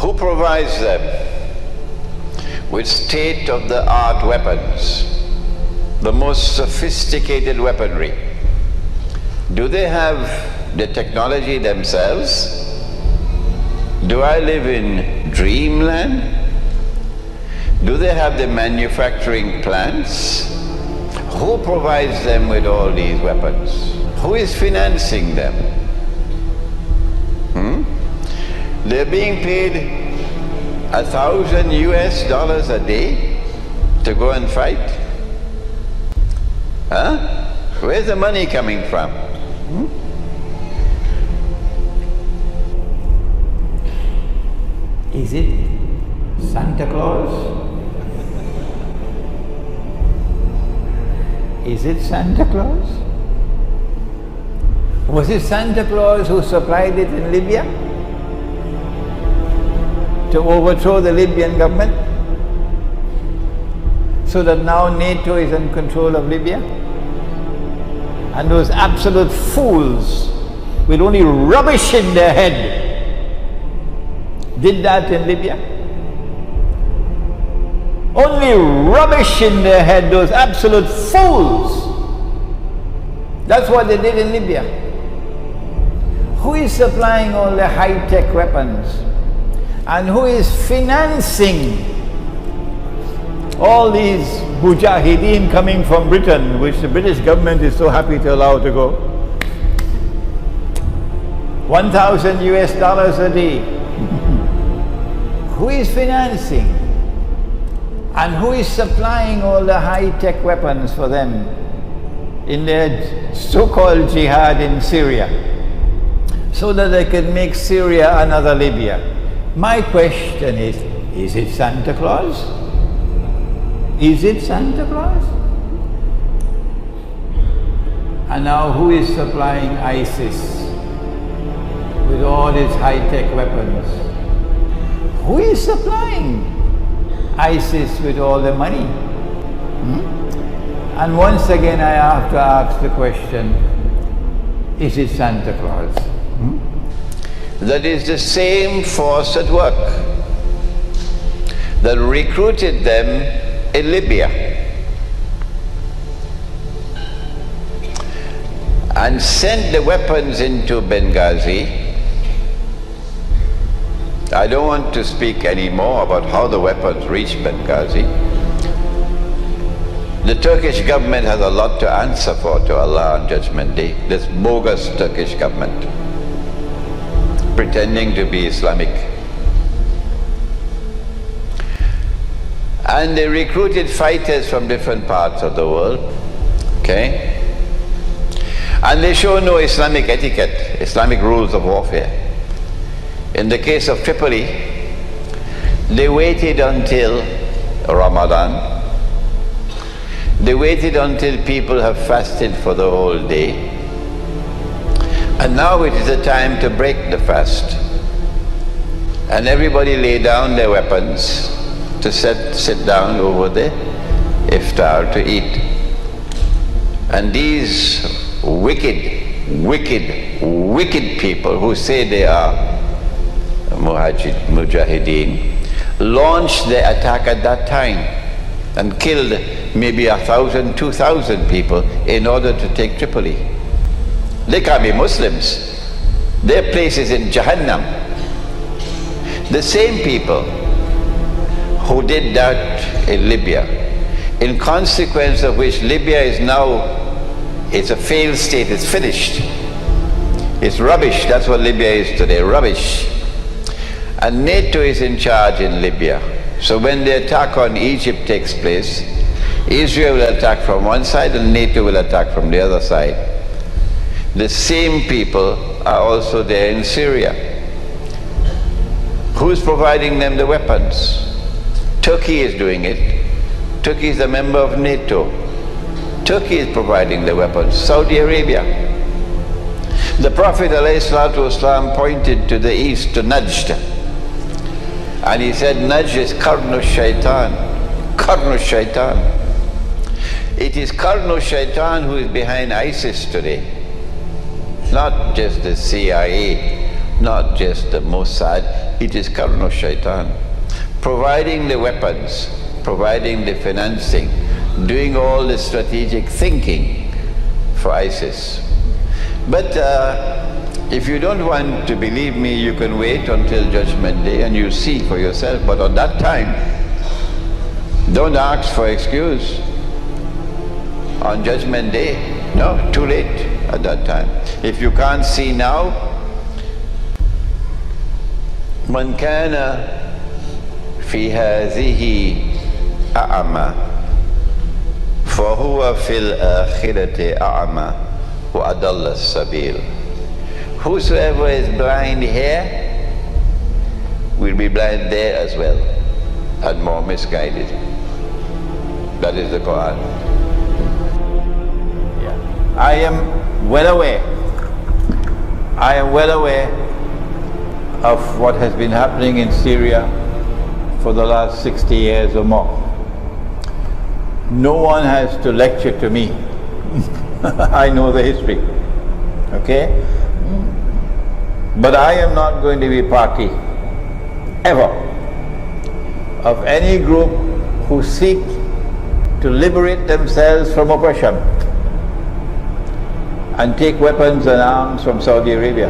Who provides them with state-of-the-art weapons, the most sophisticated weaponry? Do they have the technology themselves? Do I live in dreamland? Do they have the manufacturing plants? Who provides them with all these weapons? Who is financing them? They're being paid $1,000 a day to go and fight? Huh? Where's the money coming from? Is it Santa Claus? Is it Santa Claus? Was it Santa Claus who supplied it in Libya to overthrow the Libyan government, so that now NATO is in control of Libya? And those absolute fools with only rubbish in their head did that in Libya. Only rubbish in their head, those absolute fools. That's what they did in Libya. Who is supplying all the high-tech weapons? And who is financing all these mujahideen coming from Britain, which the British government is so happy to allow to go? $1,000 a day. Who is financing? And who is supplying all the high-tech weapons for them in their so-called jihad in Syria, so that they can make Syria another Libya? My question is it Santa Claus? Is it Santa Claus? And now who is supplying ISIS with all its high-tech weapons? Who is supplying ISIS with all the money? And once again I have to ask the question, is it Santa Claus? That is the same force at work that recruited them in Libya and sent the weapons into Benghazi. I don't want to speak anymore about how the weapons reached Benghazi. The Turkish government has a lot to answer for to Allah on Judgment Day. This bogus Turkish government, pretending to be Islamic. And they recruited fighters from different parts of the world, okay? And they show no Islamic etiquette, Islamic rules of warfare. In the case of Tripoli, they waited until Ramadan. They waited until people have fasted for the whole day. And now it is the time to break the fast. And everybody lay down their weapons to sit down over the iftar to eat. And these wicked people who say they are mujahideen launched the attack at that time and killed maybe 1,000, 2,000 people in order to take Tripoli. They can't be Muslims. Their place is in Jahannam. The same people who did that in Libya, in consequence of which Libya is now, it's a failed state, it's finished. It's rubbish, that's what Libya is today, rubbish. And NATO is in charge in Libya. So when the attack on Egypt takes place, Israel will attack from one side and NATO will attack from the other side. The same people are also there in Syria. Who's providing them the weapons? Turkey is doing it. Turkey is a member of NATO. Turkey is providing the weapons. Saudi Arabia. The Prophet ﷺ pointed to the east, to Najd. And he said, Najd is Qarnu Shaitan. Qarnu Shaitan. It is Qarnu Shaitan who is behind ISIS today. Not just the CIA, not just the Mossad. it is karnu shaitan. Providing the weapons, providing the financing, doing all the strategic thinking for ISIS. But if you don't want to believe me, you can wait until Judgment Day and you see for yourself. But on that time, don't ask for excuse. On Judgment Day, no, too late at that time. If you can't see now, man kana fi hadhihi a'ma fahuwa fil akhirati a'ma wa adalla as-sabil. Whosoever is blind here will be blind there as well, and more misguided. That is the Quran. I am well aware of what has been happening in Syria for the last 60 years or more. No one has to lecture to me. I know the history. Okay? But I am not going to be party, ever, of any group who seek to liberate themselves from oppression and take weapons and arms from Saudi Arabia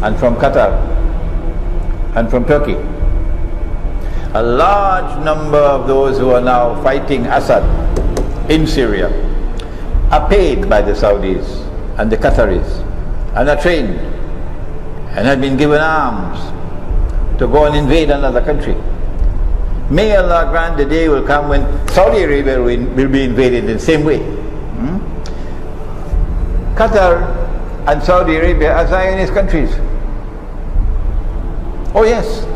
and from Qatar and from Turkey. A large number of those who are now fighting Assad in Syria are paid by the Saudis and the Qataris and are trained and have been given arms to go and invade another country. May Allah grant the day will come when Saudi Arabia will be invaded in the same way. Qatar and Saudi Arabia are Zionist countries. Oh yes.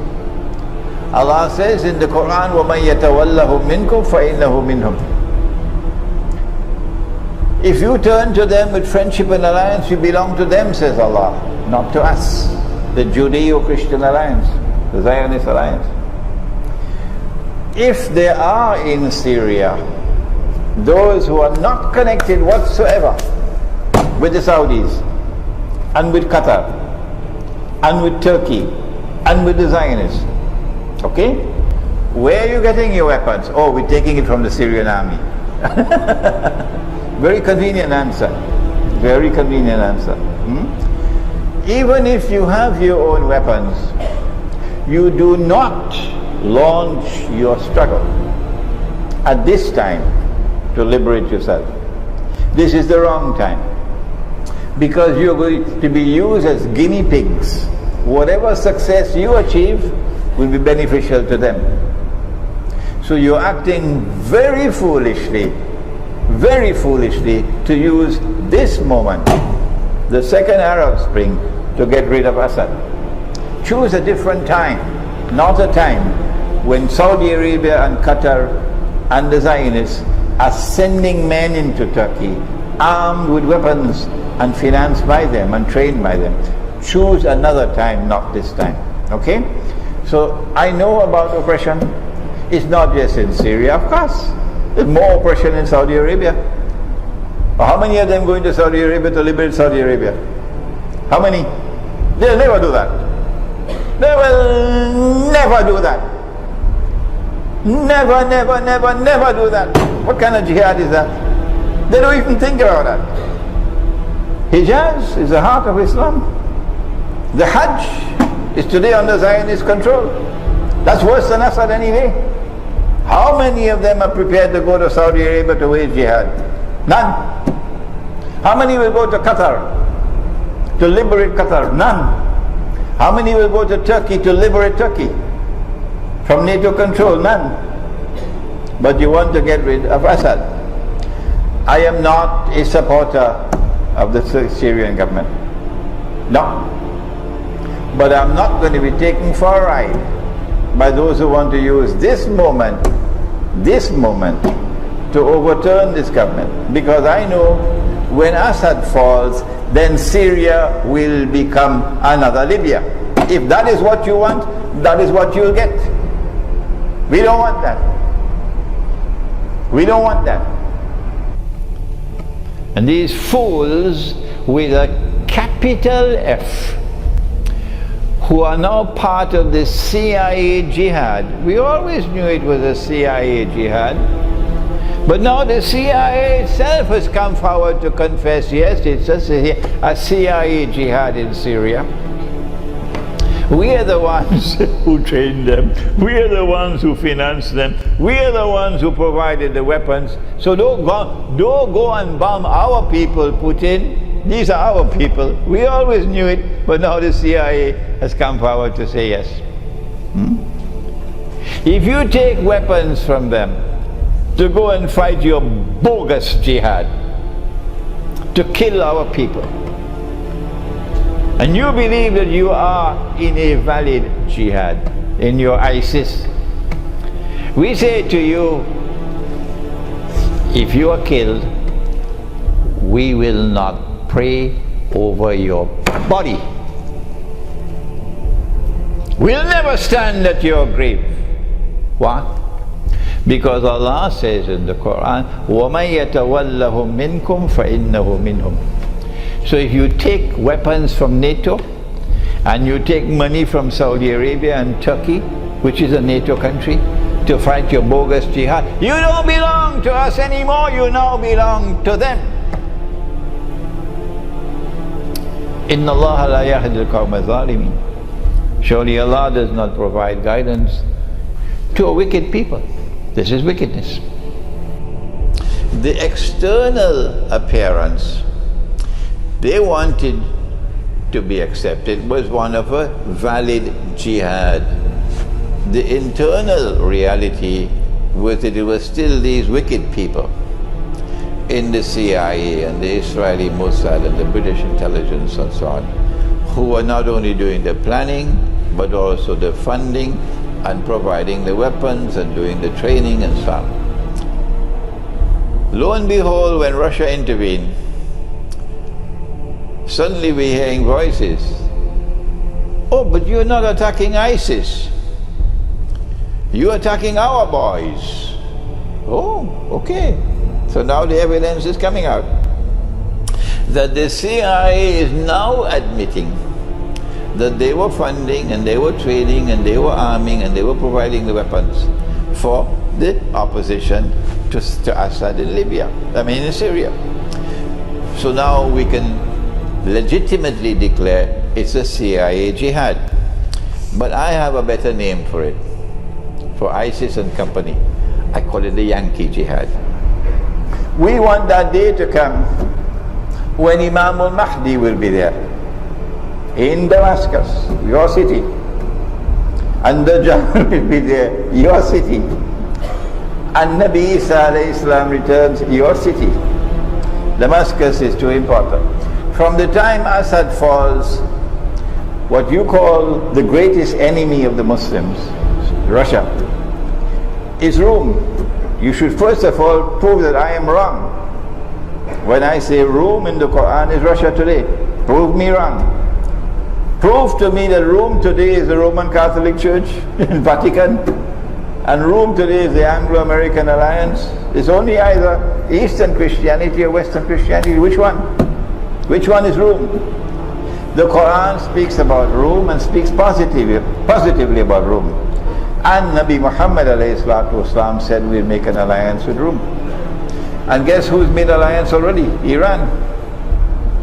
Allah says in the Quran, وَمَنْ يَتَوَلَّهُمْ مِنْكُمْ فَإِنَّهُ مِنْهُمْ. If you turn to them with friendship and alliance, you belong to them, says Allah, not to us, the Judeo-Christian alliance, the Zionist alliance. If there are in Syria those who are not connected whatsoever with the Saudis and with Qatar and with Turkey and with the Zionists, okay? Where are you getting your weapons? Oh, we're taking it from the Syrian army. Very convenient answer. Very convenient answer. Even if you have your own weapons, you do not launch your struggle at this time to liberate yourself. This is the wrong time, because you're going to be used as guinea pigs. Whatever success you achieve will be beneficial to them. So you're acting very foolishly to use this moment, the second Arab Spring, to get rid of Assad. Choose a different time, not a time when Saudi Arabia and Qatar and the Zionists are sending men into Turkey armed with weapons and financed by them and trained by them. Choose another time, not this time. Okay? So I know about oppression. It's not just in Syria, of course. There's more oppression in Saudi Arabia. How many of them going to Saudi Arabia to liberate Saudi Arabia? How many? They'll never do that. They will never do that. Never, never, never, never do that. What kind of jihad is that? They don't even think about that. Hijaz is the heart of Islam. The Hajj is today under Zionist control. That's worse than Assad anyway. How many of them are prepared to go to Saudi Arabia to wage jihad? None. How many will go to Qatar to liberate Qatar? None. How many will go to Turkey to liberate Turkey from NATO control? None. But you want to get rid of Assad. I am not a supporter of the Syrian government. No. But I'm not going to be taken for a ride by those who want to use this moment to overturn this government. Because I know when Assad falls, then Syria will become another Libya. If that is what you want, that is what you'll get. We don't want that. We don't want that. And these fools with a capital F, who are now part of the CIA jihad. We always knew it was a CIA jihad. But now the CIA itself has come forward to confess, yes, it's a CIA jihad in Syria. We are the ones who trained them. We are the ones who financed them. We are the ones who provided the weapons. So don't go and bomb our people, Putin. These are our people. We always knew it, but now the CIA has come forward to say yes. If you take weapons from them to go and fight your bogus jihad, to kill our people, and you believe that you are in a valid jihad, in your ISIS, we say to you, if you are killed, we will not pray over your body. We'll never stand at your grave. What? Because Allah says in the Quran, وَمَن يَتَوَلَّهُم مِّنكُمْ فَإِنَّهُ مِنْهُمْ. So if you take weapons from NATO, and you take money from Saudi Arabia and Turkey, which is a NATO country, to fight your bogus jihad, you don't belong to us anymore, you now belong to them. Inna Allah la yahdi al-qawma zalimin. Surely Allah does not provide guidance to a wicked people. This is wickedness. The external appearance they wanted to be accepted was one of a valid jihad. The internal reality was that it was still these wicked people in the CIA and the Israeli Mossad and the British intelligence and so on, who were not only doing the planning but also the funding and providing the weapons and doing the training and so on. Lo and behold, when Russia intervened, suddenly we're hearing voices. Oh, but you're not attacking ISIS. You're attacking our boys. Oh, okay. So now the evidence is coming out that the CIA is now admitting that they were funding and they were training and they were arming and they were providing the weapons for the opposition to Assad in Libya, in Syria. So now we can legitimately declare it's a CIA jihad. But I have a better name for it, for ISIS and company. I call it the Yankee jihad. We want that day to come when Imam al-Mahdi will be there in Damascus, your city, and Dajjal will be there, your city, and Nabi Isa alayhi salam returns, your city. Damascus is too important. From the time Assad falls, what you call the greatest enemy of the Muslims, Russia, is Rome. You should first of all prove that I am wrong. When I say Rome in the Quran is Russia today, prove me wrong. Prove to me that Rome today is the Roman Catholic Church in Vatican, and Rome today is the Anglo-American Alliance. It's only either Eastern Christianity or Western Christianity. Which one? Which one is Rome? The Quran speaks about Rome and speaks positively about Rome. And Nabi Muhammad ﷺ said we'll make an alliance with Rome. And guess who's made alliance already? Iran.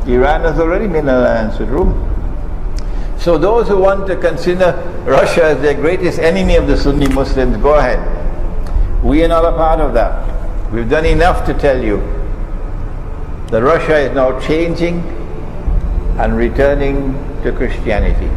Iran has already made an alliance with Rome. So those who want to consider Russia as their greatest enemy of the Sunni Muslims, go ahead. We are not a part of that. We've done enough to tell you that Russia is now changing and returning to Christianity.